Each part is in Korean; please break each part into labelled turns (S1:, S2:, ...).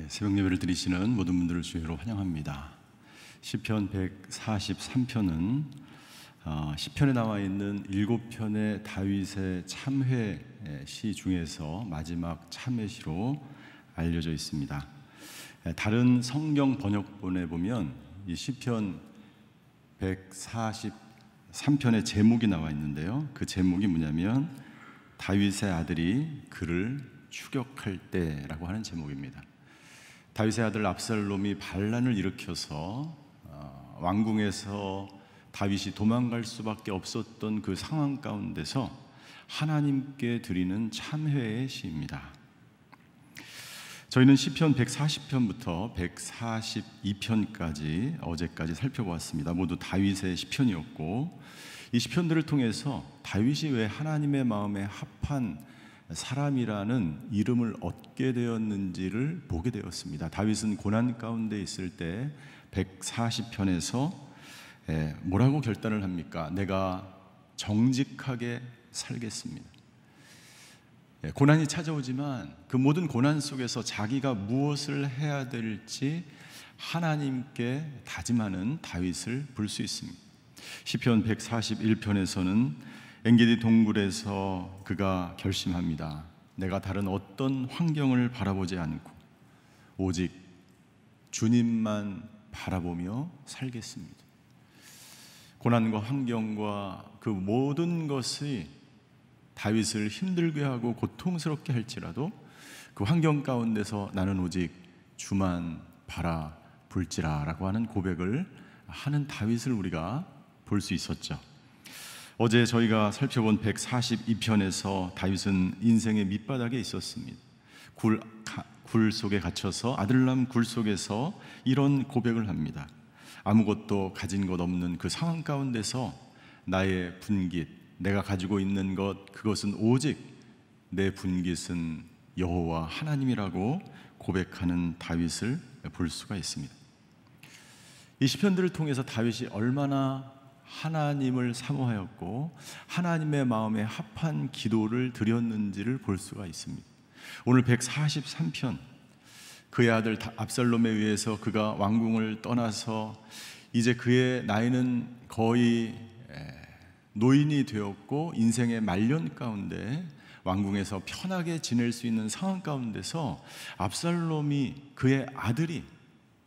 S1: 새벽 예배를 드리시는 모든 분들을 주의로 환영합니다. 시편 143편은 시편에 나와 있는 7편의 다윗의 참회 시 중에서 마지막 참회시로 알려져 있습니다. 다른 성경 번역본에 보면 이 시편 143편의 제목이 나와 있는데요, 그 제목이 뭐냐면 다윗의 아들이 그를 추격할 때라고 하는 제목입니다. 다윗의 아들 압살롬이 반란을 일으켜서 왕궁에서 다윗이 도망갈 수밖에 없었던 그 상황 가운데서 하나님께 드리는 참회의 시입니다. 저희는 시편 140편부터 142편까지 어제까지 살펴보았습니다. 모두 다윗의 시편이었고, 이 시편들을 통해서 다윗이 왜 하나님의 마음에 합한 사람이라는 이름을 얻게 되었는지를 보게 되었습니다. 다윗은 고난 가운데 있을 때 140편에서 뭐라고 결단을 합니까? 내가 정직하게 살겠습니다. 고난이 찾아오지만 그 모든 고난 속에서 자기가 무엇을 해야 될지 하나님께 다짐하는 다윗을 볼 수 있습니다. 시편 141편에서는 엔게디 동굴에서 그가 결심합니다. 내가 다른 어떤 환경을 바라보지 않고 오직 주님만 바라보며 살겠습니다. 고난과 환경과 그 모든 것이 다윗을 힘들게 하고 고통스럽게 할지라도 그 환경 가운데서 나는 오직 주만 바라볼지라 라고 하는 고백을 하는 다윗을 우리가 볼 수 있었죠. 어제 저희가 살펴본 142편에서 다윗은 인생의 밑바닥에 있었습니다. 굴 속에 갇혀서 아들람 굴 속에서 이런 고백을 합니다. 아무것도 가진 것 없는 그 상황 가운데서 나의 분깃, 내가 가지고 있는 것, 그것은 오직 내 분깃은 여호와 하나님이라고 고백하는 다윗을 볼 수가 있습니다. 이 시편들을 통해서 다윗이 얼마나 하나님을 사모하였고 하나님의 마음에 합한 기도를 드렸는지를 볼 수가 있습니다. 오늘 143편, 그의 아들 압살롬에 의해서 그가 왕궁을 떠나서 이제 그의 나이는 거의 노인이 되었고 인생의 말년 가운데 왕궁에서 편하게 지낼 수 있는 상황 가운데서 압살롬이, 그의 아들이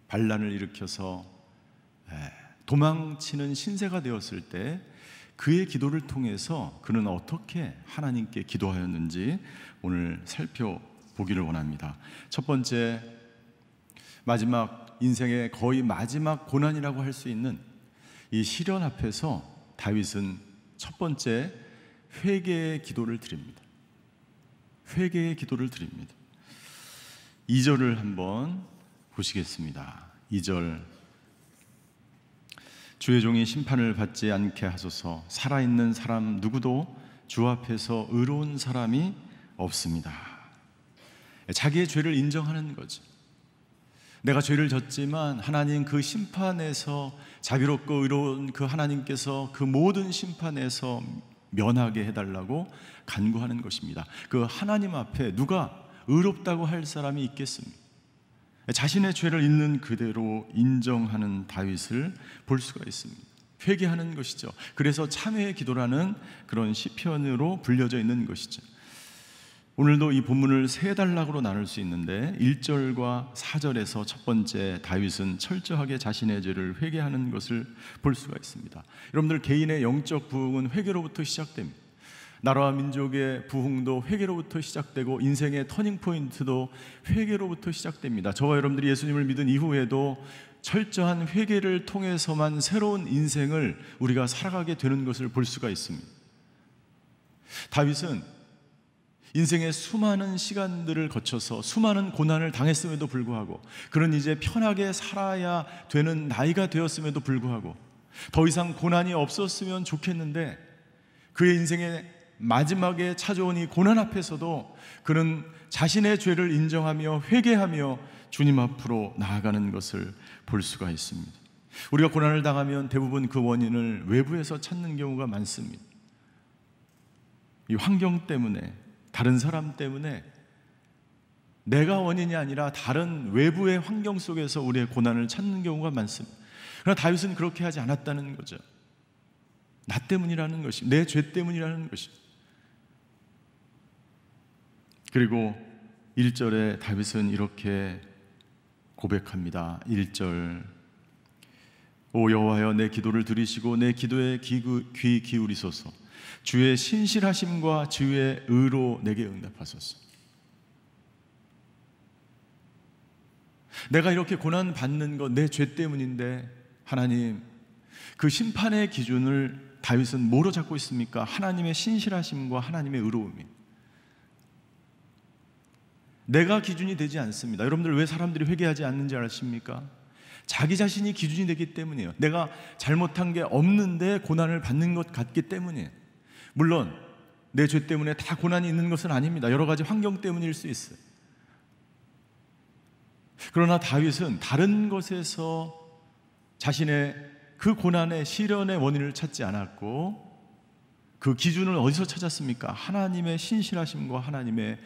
S1: 반란을 일으켜서 도망치는 신세가 되었을 때 그의 기도를 통해서 그는 어떻게 하나님께 기도하였는지 오늘 살펴보기를 원합니다. 첫 번째, 마지막 인생의 거의 마지막 고난이라고 할 수 있는 이 시련 앞에서 다윗은 첫 번째 회개의 기도를 드립니다. 회개의 기도를 드립니다. 2절을 한번 보시겠습니다. 2절, 주의 종이 심판을 받지 않게 하소서. 살아있는 사람 누구도 주 앞에서 의로운 사람이 없습니다. 자기의 죄를 인정하는 거죠. 내가 죄를 졌지만 하나님 그 심판에서, 자비롭고 의로운 그 하나님께서 그 모든 심판에서 면하게 해달라고 간구하는 것입니다. 그 하나님 앞에 누가 의롭다고 할 사람이 있겠습니까? 자신의 죄를 있는 그대로 인정하는 다윗을 볼 수가 있습니다. 회개하는 것이죠. 그래서 참회의 기도라는 그런 시편으로 불려져 있는 것이죠. 오늘도 이 본문을 세 단락으로 나눌 수 있는데 1절과 4절에서 첫 번째 다윗은 철저하게 자신의 죄를 회개하는 것을 볼 수가 있습니다. 여러분들 개인의 영적 부흥은 회개로부터 시작됩니다. 나라와 민족의 부흥도 회개로부터 시작되고 인생의 터닝포인트도 회개로부터 시작됩니다. 저와 여러분들이 예수님을 믿은 이후에도 철저한 회개를 통해서만 새로운 인생을 우리가 살아가게 되는 것을 볼 수가 있습니다. 다윗은 인생의 수많은 시간들을 거쳐서 수많은 고난을 당했음에도 불구하고, 그는 이제 편하게 살아야 되는 나이가 되었음에도 불구하고 더 이상 고난이 없었으면 좋겠는데 그의 인생의 마지막에 찾아온 이 고난 앞에서도 그는 자신의 죄를 인정하며 회개하며 주님 앞으로 나아가는 것을 볼 수가 있습니다. 우리가 고난을 당하면 대부분 그 원인을 외부에서 찾는 경우가 많습니다. 이 환경 때문에, 다른 사람 때문에 내가 원인이 아니라 다른 외부의 환경 속에서 우리의 고난을 찾는 경우가 많습니다. 그러나 다윗은 그렇게 하지 않았다는 거죠. 나 때문이라는 것이, 내 죄 때문이라는 것이. 그리고 1절에 다윗은 이렇게 고백합니다. 1절, 오 여호와여, 내 기도를 들으시고 내 기도에 귀 기울이소서. 주의 신실하심과 주의 의로 내게 응답하소서. 내가 이렇게 고난 받는 것 내 죄 때문인데 하나님, 그 심판의 기준을 다윗은 뭐로 잡고 있습니까? 하나님의 신실하심과 하나님의 의로움이. 내가 기준이 되지 않습니다. 여러분들 왜 사람들이 회개하지 않는지 아십니까? 자기 자신이 기준이 되기 때문이에요. 내가 잘못한 게 없는데 고난을 받는 것 같기 때문이에요. 물론 내 죄 때문에 다 고난이 있는 것은 아닙니다. 여러 가지 환경 때문일 수 있어요. 그러나 다윗은 다른 것에서 자신의 그 고난의 시련의 원인을 찾지 않았고, 그 기준을 어디서 찾았습니까? 하나님의 신실하심과 하나님의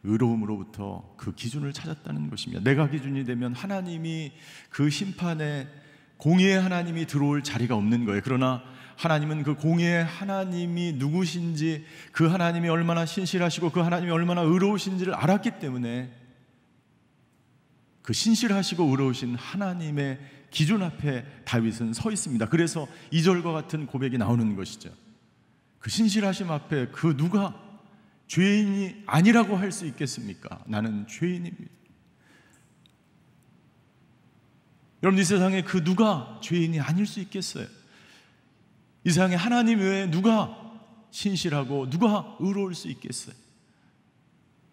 S1: 의로움으로부터 그 기준을 찾았다는 것입니다. 내가 기준이 되면 하나님이 그 심판에, 공의의 하나님이 들어올 자리가 없는 거예요. 그러나 하나님은 그 공의의 하나님이 누구신지, 그 하나님이 얼마나 신실하시고 그 하나님이 얼마나 의로우신지를 알았기 때문에 그 신실하시고 의로우신 하나님의 기준 앞에 다윗은 서 있습니다. 그래서 2절과 같은 고백이 나오는 것이죠. 그 신실하심 앞에 그 누가 죄인이 아니라고 할 수 있겠습니까? 나는 죄인입니다. 여러분, 이 세상에 그 누가 죄인이 아닐 수 있겠어요? 이 세상에 하나님 외에 누가 신실하고 누가 의로울 수 있겠어요?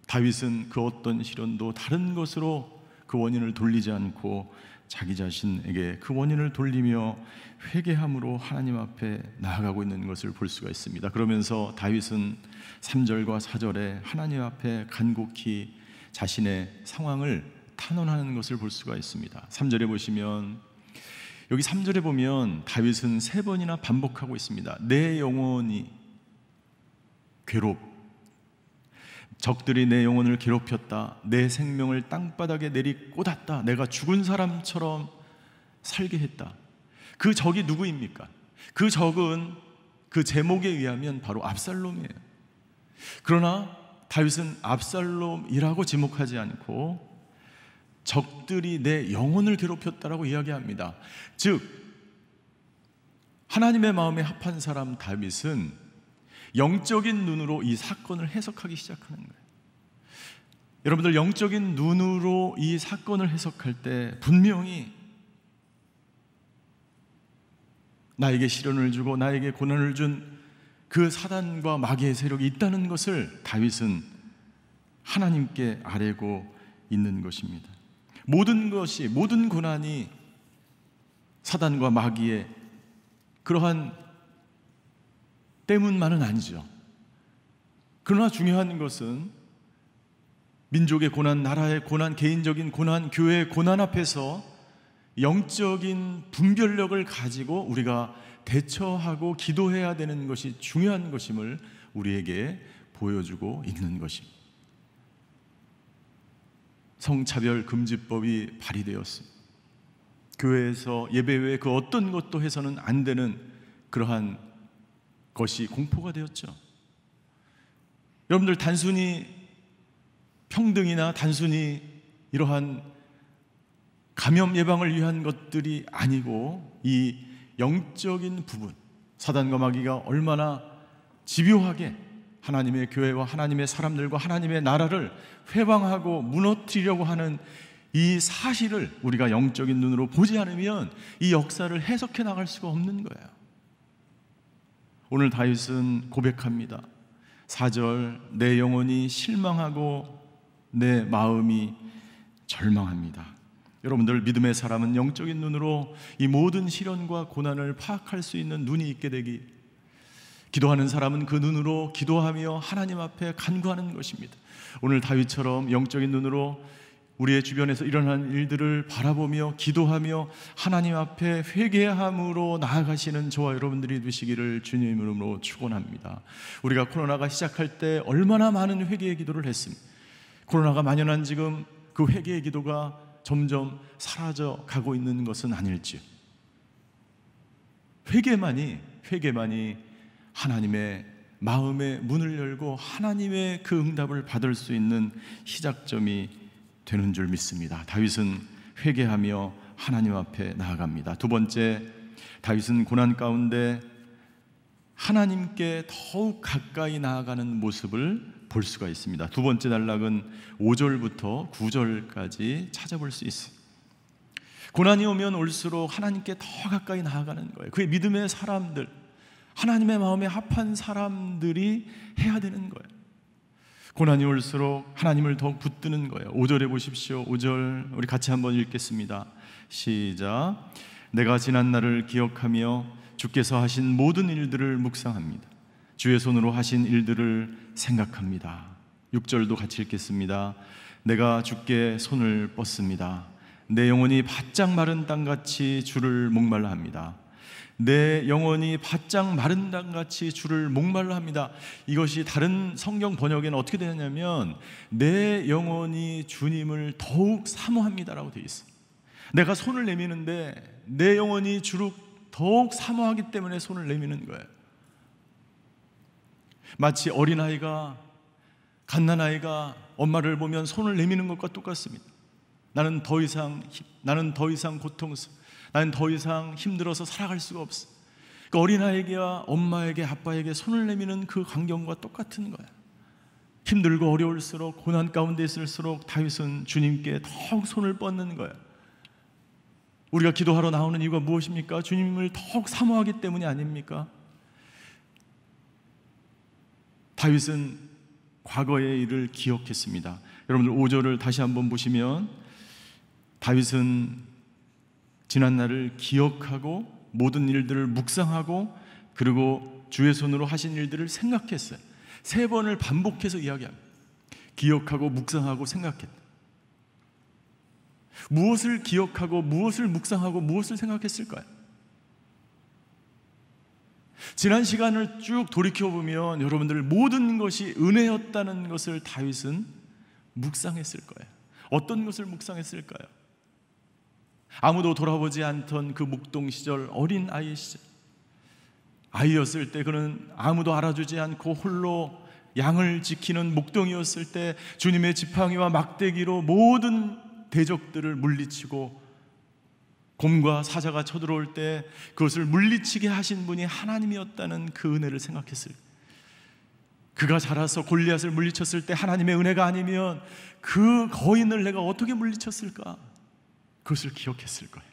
S1: 다윗은 그 어떤 시련도 다른 것으로 그 원인을 돌리지 않고 자기 자신에게 그 원인을 돌리며 회개함으로 하나님 앞에 나아가고 있는 것을 볼 수가 있습니다. 그러면서 다윗은 3절과 4절에 하나님 앞에 간곡히 자신의 상황을 탄원하는 것을 볼 수가 있습니다. 3절에 보시면, 여기 3절에 보면 다윗은 3번이나 반복하고 있습니다. 내 영혼이 적들이 내 영혼을 괴롭혔다. 내 생명을 땅바닥에 내리꽂았다. 내가 죽은 사람처럼 살게 했다. 그 적이 누구입니까? 그 적은 그 제목에 의하면 바로 압살롬이에요. 그러나 다윗은 압살롬이라고 지목하지 않고 적들이 내 영혼을 괴롭혔다라고 이야기합니다. 즉, 하나님의 마음에 합한 사람 다윗은 영적인 눈으로 이 사건을 해석하기 시작하는 거예요. 여러분들, 영적인 눈으로 이 사건을 해석할 때 분명히 나에게 시련을 주고 나에게 고난을 준 그 사단과 마귀의 세력이 있다는 것을 다윗은 하나님께 아뢰고 있는 것입니다. 모든 것이, 모든 고난이 사단과 마귀의 그러한 때문만은 아니죠. 그러나 중요한 것은 민족의 고난, 나라의 고난, 개인적인 고난, 교회의 고난 앞에서 영적인 분별력을 가지고 우리가 대처하고 기도해야 되는 것이 중요한 것임을 우리에게 보여주고 있는 것입니다. 성차별 금지법이 발의되었습니다. 교회에서 예배 외에 그 어떤 것도 해서는 안 되는 그러한 것이 공포가 되었죠. 여러분들, 단순히 평등이나 단순히 이러한 감염 예방을 위한 것들이 아니고 이 영적인 부분, 사단과 마귀가 얼마나 집요하게 하나님의 교회와 하나님의 사람들과 하나님의 나라를 회방하고 무너뜨리려고 하는 이 사실을 우리가 영적인 눈으로 보지 않으면 이 역사를 해석해 나갈 수가 없는 거예요. 오늘 다윗은 고백합니다. 4절, 내 영혼이 실망하고 내 마음이 절망합니다. 여러분들, 믿음의 사람은 영적인 눈으로 이 모든 시련과 고난을 파악할 수 있는 눈이 있게 되기, 기도하는 사람은 그 눈으로 기도하며 하나님 앞에 간구하는 것입니다. 오늘 다윗처럼 영적인 눈으로 우리의 주변에서 일어나는 일들을 바라보며 기도하며 하나님 앞에 회개함으로 나아가시는 저와 여러분들이 되시기를 주님 이름으로 축원합니다. 우리가 코로나가 시작할 때 얼마나 많은 회개의 기도를 했습니다. 코로나가 만연한 지금 그 회개의 기도가 점점 사라져 가고 있는 것은 아닐지요. 회개만이 하나님의 마음의 문을 열고 하나님의 그 응답을 받을 수 있는 시작점이 되는 줄 믿습니다. 다윗은 회개하며 하나님 앞에 나아갑니다. 두 번째, 다윗은 고난 가운데 하나님께 더욱 가까이 나아가는 모습을 볼 수가 있습니다. 두 번째 단락은 5절부터 9절까지 찾아볼 수 있어요. 고난이 오면 올수록 하나님께 더 가까이 나아가는 거예요. 그의 믿음의 사람들, 하나님의 마음에 합한 사람들이 해야 되는 거예요. 고난이 올수록 하나님을 더욱 붙드는 거예요. 5절에 보십시오. 5절 우리 같이 한번 읽겠습니다. 시작. 내가 지난 날을 기억하며 주께서 하신 모든 일들을 묵상합니다. 주의 손으로 하신 일들을 생각합니다. 6절도 같이 읽겠습니다. 내가 주께 손을 뻗습니다. 내 영혼이 바짝 마른 땅같이 주를 목말라 합니다. 내 영혼이 바짝 마른 땅같이 주를 목말라 합니다. 이것이 다른 성경 번역에는 어떻게 되냐면 내 영혼이 주님을 더욱 사모합니다라고 되어 있어요. 내가 손을 내미는데 내 영혼이 주를 더욱 사모하기 때문에 손을 내미는 거예요. 마치 어린아이가, 갓난아이가 엄마를 보면 손을 내미는 것과 똑같습니다. 나는 더 이상 고통스러워, 나는 더 이상 힘들어서 살아갈 수가 없어. 그 어린아이가 엄마에게, 아빠에게 손을 내미는 그 광경과 똑같은 거야. 힘들고 어려울수록, 고난 가운데 있을수록 다윗은 주님께 더욱 손을 뻗는 거야. 우리가 기도하러 나오는 이유가 무엇입니까? 주님을 더욱 사모하기 때문이 아닙니까? 다윗은 과거의 일을 기억했습니다. 여러분들 5절을 다시 한번 보시면 다윗은 지난 날을 기억하고 모든 일들을 묵상하고 그리고 주의 손으로 하신 일들을 생각했어요. 3번을 반복해서 이야기합니다. 기억하고 묵상하고 생각했다. 무엇을 기억하고 무엇을 묵상하고 무엇을 생각했을까요? 지난 시간을 쭉 돌이켜보면 여러분들 모든 것이 은혜였다는 것을 다윗은 묵상했을 거예요. 어떤 것을 묵상했을까요? 아무도 돌아보지 않던 그 묵동 시절, 어린 아이 시절, 아이였을 때 그는 아무도 알아주지 않고 홀로 양을 지키는 목동이었을 때 주님의 지팡이와 막대기로 모든 대적들을 물리치고 곰과 사자가 쳐들어올 때 그것을 물리치게 하신 분이 하나님이었다는 그 은혜를 생각했을 거예요. 그가 자라서 골리앗을 물리쳤을 때 하나님의 은혜가 아니면 그 거인을 내가 어떻게 물리쳤을까? 그것을 기억했을 거예요.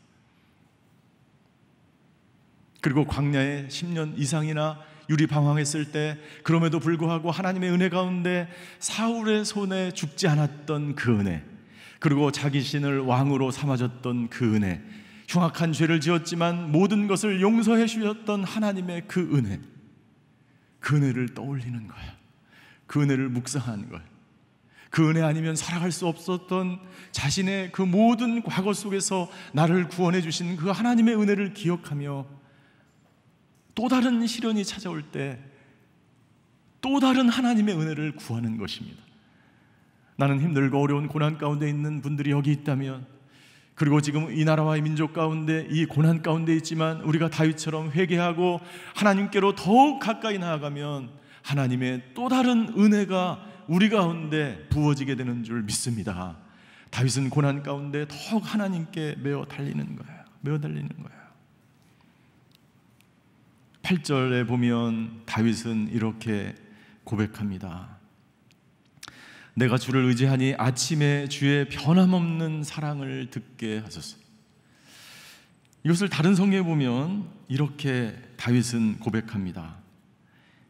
S1: 그리고 광야에 10년 이상이나 유리방황했을 때 그럼에도 불구하고 하나님의 은혜 가운데 사울의 손에 죽지 않았던 그 은혜, 그리고 자기 신을 왕으로 삼아줬던 그 은혜, 흉악한 죄를 지었지만 모든 것을 용서해 주셨던 하나님의 그 은혜, 그 은혜를 떠올리는 거예요. 그 은혜를 묵상하는 거예요. 그 은혜 아니면 살아갈 수 없었던 자신의 그 모든 과거 속에서 나를 구원해 주신 그 하나님의 은혜를 기억하며 또 다른 시련이 찾아올 때 또 다른 하나님의 은혜를 구하는 것입니다. 나는 힘들고 어려운 고난 가운데 있는 분들이 여기 있다면, 그리고 지금 이 나라와의 민족 가운데 이 고난 가운데 있지만 우리가 다윗처럼 회개하고 하나님께로 더욱 가까이 나아가면 하나님의 또 다른 은혜가 우리 가운데 부어지게 되는 줄 믿습니다. 다윗은 고난 가운데 더욱 하나님께 매어 달리는 거예요. 매어 달리는 거예요. 8절에 보면 다윗은 이렇게 고백합니다. 내가 주를 의지하니 아침에 주의 변함없는 사랑을 듣게 하소서. 이것을 다른 성경에 보면 이렇게 다윗은 고백합니다.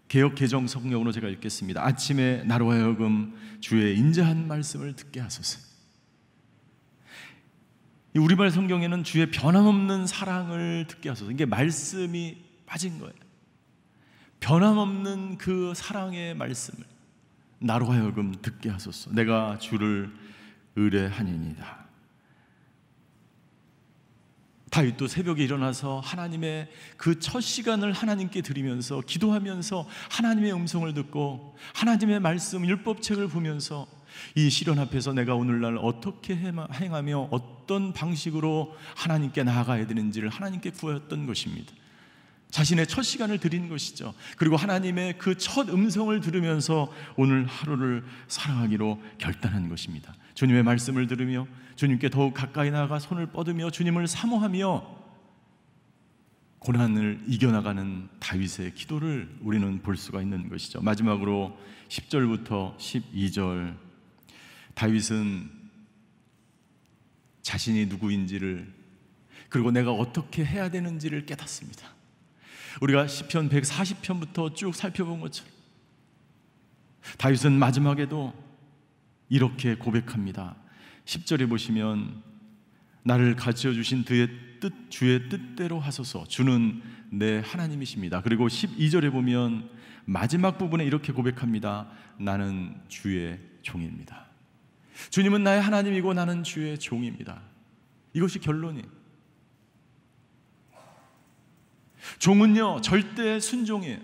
S1: 개역 개정 성경으로 제가 읽겠습니다. 아침에 나로 하여금 주의 인자한 말씀을 듣게 하소서. 우리말 성경에는 주의 변함없는 사랑을 듣게 하소서. 이게 말씀이 빠진 거예요. 변함없는 그 사랑의 말씀을 나로 하여금 듣게 하소서. 내가 주를 의뢰하니이다. 다윗도 새벽에 일어나서 하나님의 그 첫 시간을 하나님께 드리면서 기도하면서 하나님의 음성을 듣고 하나님의 말씀 율법책을 보면서 이 시련 앞에서 내가 오늘날 어떻게 행하며 어떤 방식으로 하나님께 나아가야 되는지를 하나님께 구하였던 것입니다. 자신의 첫 시간을 드린 것이죠. 그리고 하나님의 그 첫 음성을 들으면서 오늘 하루를 살아가기로 결단한 것입니다. 주님의 말씀을 들으며 주님께 더욱 가까이 나아가 손을 뻗으며 주님을 사모하며 고난을 이겨나가는 다윗의 기도를 우리는 볼 수가 있는 것이죠. 마지막으로 10절부터 12절, 다윗은 자신이 누구인지를, 그리고 내가 어떻게 해야 되는지를 깨닫습니다. 우리가 시편 140편부터 쭉 살펴본 것처럼 다윗은 마지막에도 이렇게 고백합니다. 10절에 보시면 나를 가르쳐 주신 주의 뜻대로 하소서. 주는 내 하나님이십니다. 그리고 12절에 보면 마지막 부분에 이렇게 고백합니다. 나는 주의 종입니다. 주님은 나의 하나님이고 나는 주의 종입니다. 이것이 결론이에요. 종은요, 절대 순종이에요.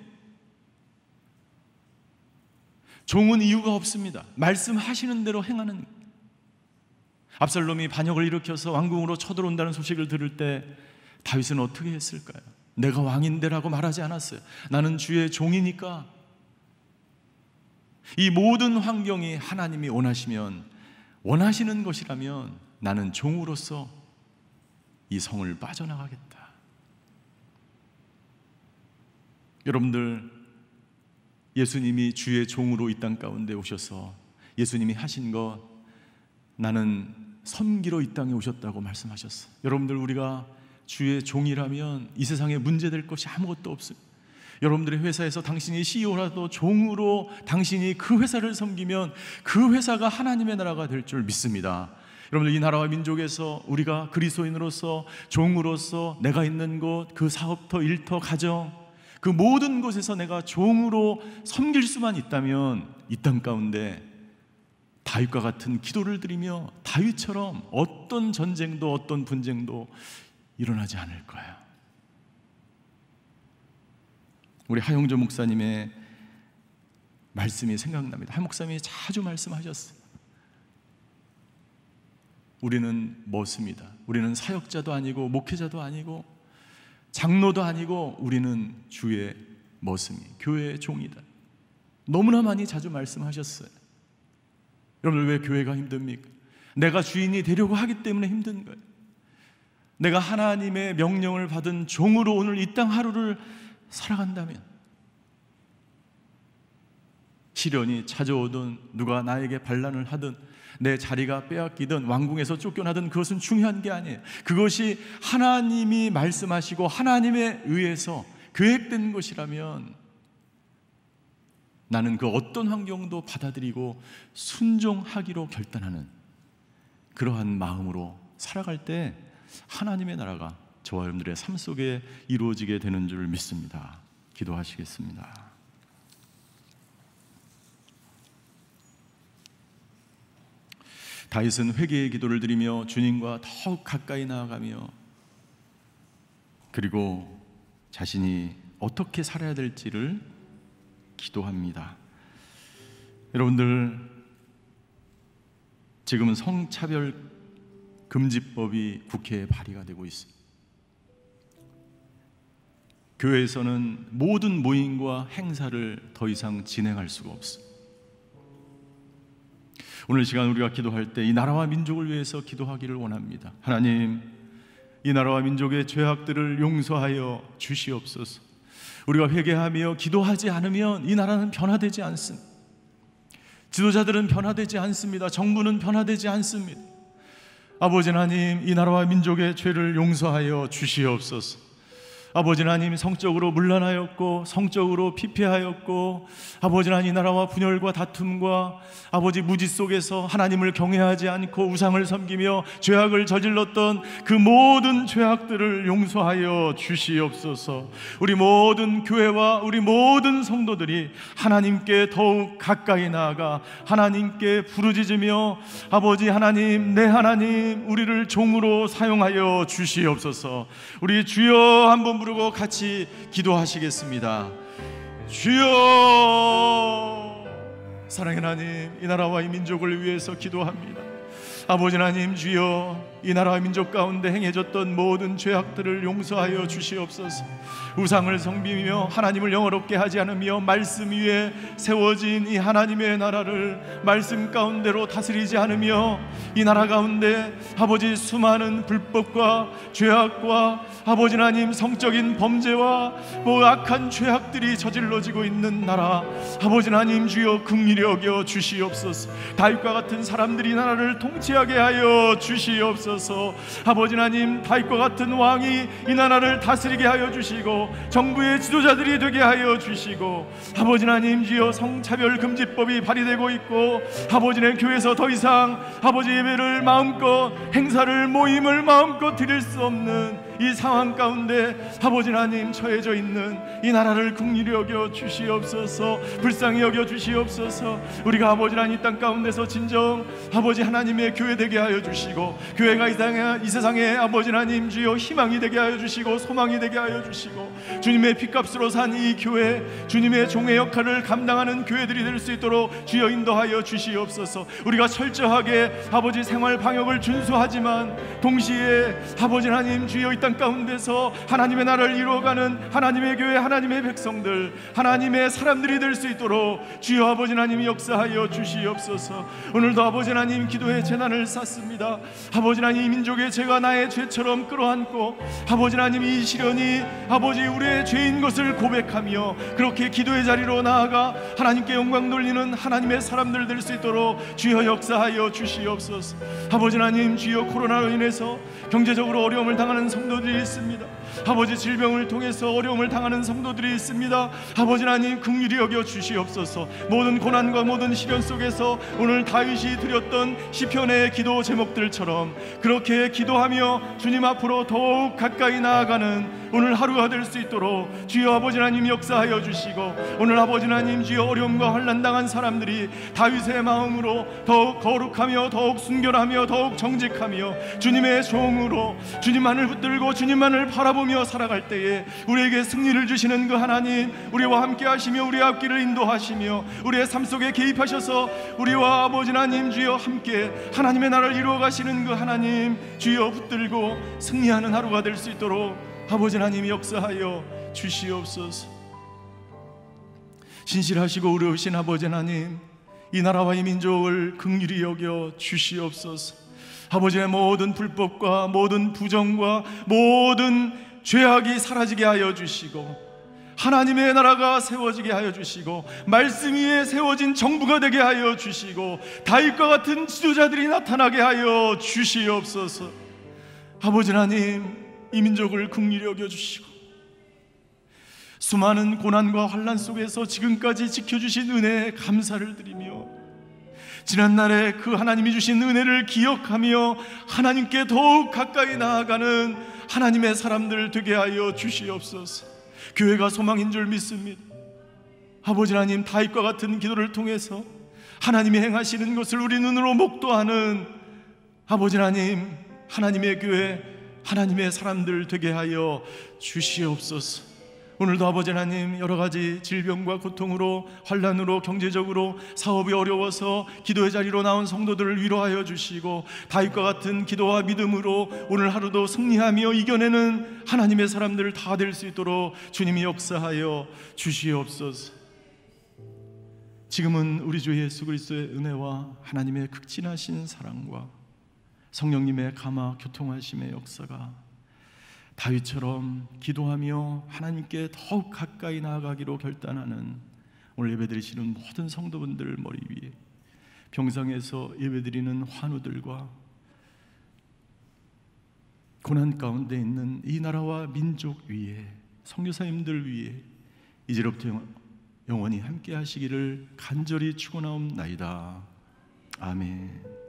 S1: 종은 이유가 없습니다. 말씀하시는 대로 행하는 거예요. 압살롬이 반역을 일으켜서 왕궁으로 쳐들어온다는 소식을 들을 때 다윗은 어떻게 했을까요? 내가 왕인데라고 말하지 않았어요. 나는 주의 종이니까. 이 모든 환경이 하나님이 원하시는 것이라면 나는 종으로서 이 성을 빠져나가겠다. 여러분들, 예수님이 주의 종으로 이 땅 가운데 오셔서 예수님이 하신 것, 나는 섬기러 이 땅에 오셨다고 말씀하셨어요. 여러분들, 우리가 주의 종이라면 이 세상에 문제될 것이 아무것도 없어요. 여러분들의 회사에서 당신이 CEO라도 종으로 당신이 그 회사를 섬기면 그 회사가 하나님의 나라가 될 줄 믿습니다. 여러분들, 이 나라와 민족에서 우리가 그리스도인으로서 종으로서 내가 있는 곳, 그 사업터, 일터, 가정, 그 모든 곳에서 내가 종으로 섬길 수만 있다면 이 땅 가운데 다윗과 같은 기도를 드리며 다윗처럼 어떤 전쟁도 어떤 분쟁도 일어나지 않을 거예요. 우리 하용조 목사님의 말씀이 생각납니다. 하 목사님이 자주 말씀하셨어요. 우리는 멋습니다. 우리는 사역자도 아니고 목회자도 아니고 장로도 아니고 우리는 주의 머슴이, 교회의 종이다. 너무나 많이 자주 말씀하셨어요. 여러분, 왜 교회가 힘듭니까? 내가 주인이 되려고 하기 때문에 힘든 거예요. 내가 하나님의 명령을 받은 종으로 오늘 이 땅 하루를 살아간다면, 시련이 찾아오든 누가 나에게 반란을 하든 내 자리가 빼앗기든 왕궁에서 쫓겨나든 그것은 중요한 게 아니에요. 그것이 하나님이 말씀하시고 하나님에 의해서 계획된 것이라면 나는 그 어떤 환경도 받아들이고 순종하기로 결단하는 그러한 마음으로 살아갈 때 하나님의 나라가 저와 여러분들의 삶 속에 이루어지게 되는 줄 믿습니다. 기도하시겠습니다. 다윗은 회개의 기도를 드리며 주님과 더욱 가까이 나아가며, 그리고 자신이 어떻게 살아야 될지를 기도합니다. 여러분들, 지금은 성차별 금지법이 국회에 발의가 되고 있습니다. 교회에서는 모든 모임과 행사를 더 이상 진행할 수가 없습니다. 오늘 시간 우리가 기도할 때 이 나라와 민족을 위해서 기도하기를 원합니다. 하나님, 이 나라와 민족의 죄악들을 용서하여 주시옵소서. 우리가 회개하며 기도하지 않으면 이 나라는 변화되지 않습니다. 지도자들은 변화되지 않습니다. 정부는 변화되지 않습니다. 아버지 하나님, 이 나라와 민족의 죄를 용서하여 주시옵소서. 아버지 하나님, 성적으로 문란하였고 성적으로 피폐하였고, 아버지 하나님, 이 나라와 분열과 다툼과 아버지 무지 속에서 하나님을 경외하지 않고 우상을 섬기며 죄악을 저질렀던 그 모든 죄악들을 용서하여 주시옵소서. 우리 모든 교회와 우리 모든 성도들이 하나님께 더욱 가까이 나아가 하나님께 부르짖으며, 아버지 하나님, 내 하나님, 우리를 종으로 사용하여 주시옵소서. 우리 주여 한번 부르고 같이 기도하시겠습니다. 주여, 사랑의 하나님, 이 나라와 이 민족을 위해서 기도합니다. 아버지 하나님, 주여, 이 나라와 민족 가운데 행해졌던 모든 죄악들을 용서하여 주시옵소서. 우상을 섬기며 하나님을 영화롭게 하지 않으며 말씀 위에 세워진 이 하나님의 나라를 말씀 가운데로 다스리지 않으며 이 나라 가운데 아버지 수많은 불법과 죄악과 아버지 하나님 성적인 범죄와 악한 죄악들이 저질러지고 있는 나라, 아버지 하나님 주여 긍휼히 여겨 주시옵소서. 다윗과 같은 사람들이 나라를 통치하게 하여 주시옵소서. 아버지 하나님, 다윗과 같은 왕이 이 나라를 다스리게 하여 주시고 정부의 지도자들이 되게 하여 주시고, 아버지 하나님 주여 성차별 금지법이 발의되고 있고 아버지의 교회에서 더 이상 아버지 예배를 마음껏 행사를 모임을 마음껏 드릴 수 없는 이 상황 가운데 아버지 하나님 처해져 있는 이 나라를 긍휼히 여겨 주시옵소서. 불쌍히 여겨 주시옵소서. 우리가 아버지 하나님 땅 가운데서 진정 아버지 하나님의 교회 되게 하여 주시고, 교회가 이 세상에 아버지 하나님 주여 희망이 되게 하여 주시고 소망이 되게 하여 주시고, 주님의 핏값으로 산 이 교회, 주님의 종의 역할을 감당하는 교회들이 될 수 있도록 주여 인도하여 주시옵소서. 우리가 철저하게 아버지 생활 방역을 준수하지만 동시에 아버지 하나님 주여 이 땅 가운데서 하나님의 나라를 이루어가는 하나님의 교회, 하나님의 백성들, 하나님의 사람들이 될 수 있도록 주여 아버지 하나님 역사하여 주시옵소서. 오늘도 아버지 하나님 기도의 재난을 쌓습니다. 아버지 하나님, 이 민족의 죄가 나의 죄처럼 끌어안고 아버지 하나님 이 시련이 아버지 우리의 죄인 것을 고백하며 그렇게 기도의 자리로 나아가 하나님께 영광 돌리는 하나님의 사람들 될 수 있도록 주여 역사하여 주시옵소서. 아버지 하나님 주여, 코로나로 인해서 경제적으로 어려움을 당하는 성도들이 있습니다. 아버지 질병을 통해서 어려움을 당하는 성도들이 있습니다. 아버지 하나님 긍휼히 여겨 주시옵소서. 모든 고난과 모든 시련 속에서 오늘 다윗이 드렸던 시편의 기도 제목들처럼 그렇게 기도하며 주님 앞으로 더욱 가까이 나아가는 오늘 하루가 될 수 있도록 주여 아버지 하나님 역사하여 주시고, 오늘 아버지 하나님 주여 어려움과 환난 당한 사람들이 다윗의 마음으로 더욱 거룩하며 더욱 순결하며 더욱 정직하며 주님의 종으로 주님만을 붙들고 주님만을 바라보며 살아갈 때에 우리에게 승리를 주시는 그 하나님, 우리와 함께 하시며 우리의 앞길을 인도하시며 우리의 삶 속에 개입하셔서 우리와 아버지 하나님 주여 함께 하나님의 나라를 이루어 가시는 그 하나님 주여 붙들고 승리하는 하루가 될 수 있도록 아버지 하나님 역사하여 주시옵소서. 신실하시고 의로우신 아버지 하나님, 이 나라와 이 민족을 긍휼히 여겨 주시옵소서. 아버지의 모든 불법과 모든 부정과 모든 죄악이 사라지게 하여 주시고, 하나님의 나라가 세워지게 하여 주시고, 말씀 위에 세워진 정부가 되게 하여 주시고, 다윗과 같은 지도자들이 나타나게 하여 주시옵소서. 아버지 하나님, 이 민족을 긍휼히 여겨 주시고 수많은 고난과 환난 속에서 지금까지 지켜주신 은혜에 감사를 드리며, 지난날에 그 하나님이 주신 은혜를 기억하며 하나님께 더욱 가까이 나아가는 하나님의 사람들 되게 하여 주시옵소서. 교회가 소망인 줄 믿습니다. 아버지 하나님, 다윗과 같은 기도를 통해서 하나님이 행하시는 것을 우리 눈으로 목도하는 아버지 하나님, 하나님의 교회, 하나님의 사람들 되게 하여 주시옵소서. 오늘도 아버지 하나님, 여러 가지 질병과 고통으로, 환난으로, 경제적으로 사업이 어려워서 기도의 자리로 나온 성도들을 위로하여 주시고, 다윗과 같은 기도와 믿음으로 오늘 하루도 승리하며 이겨내는 하나님의 사람들 다 될 수 있도록 주님이 역사하여 주시옵소서. 지금은 우리 주 예수 그리스도의 은혜와 하나님의 극진하신 사랑과 성령님의 감화 교통하심의 역사가 다윗처럼 기도하며 하나님께 더욱 가까이 나아가기로 결단하는 오늘 예배드리시는 모든 성도분들 머리 위에, 병상에서 예배드리는 환우들과 고난 가운데 있는 이 나라와 민족 위에, 선교사님들 위에 이제로부터 영원히 함께 하시기를 간절히 축원하옵나이다. 아멘.